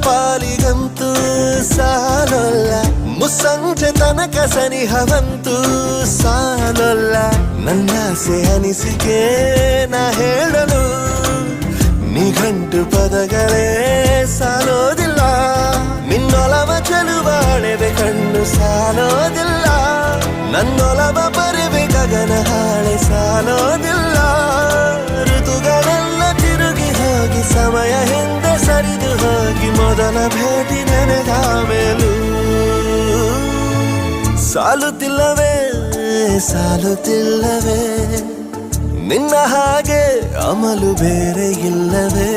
ಪಾಲಿಗಂತೂ ಸಾಲೋಲ್ಲ, ಮುಸ್ಸಂಜೆ ತನಕ ಸನಿಹವಂತೂ ಸಾಲೋಲ್ಲ. ನನ್ನಾಸೆ ಅನಿಸಿಕೆ ನಾ ಹೇಳಲು ನಿಘಂಟು ಪದಗಳೇ ಸಾಲೋದಿಲ್ಲ. ನಿನ್ನೊಲವ ಚೆಲುವಾಳೆವೆ ಕಣ್ಣು ಸಾಲೋದಿಲ್ಲ, ನನ್ನೊಲವ ಬರುವೆ ಗಗನ ಹಾಳೆ ಸಾಲೋದಿಲ್ಲ. ಋತುಗಳೆಲ್ಲ ತಿರುಗಿ ಹೋಗಿ ಸಮಯ ಹಿಂದೆ ಸರಿದು ಹೋಗಿ ಮೊದಲ ಭೇಟಿ ನೆನೆದ ಮೇಲೂ ಸಾಲುತ್ತಿಲ್ಲವೇ ಸಾಲುತ್ತಿಲ್ಲವೇ, ನಿನ್ನ ಹಾಗೆ ಅಮಲು ಬೇರೆ ಇಲ್ಲವೇ.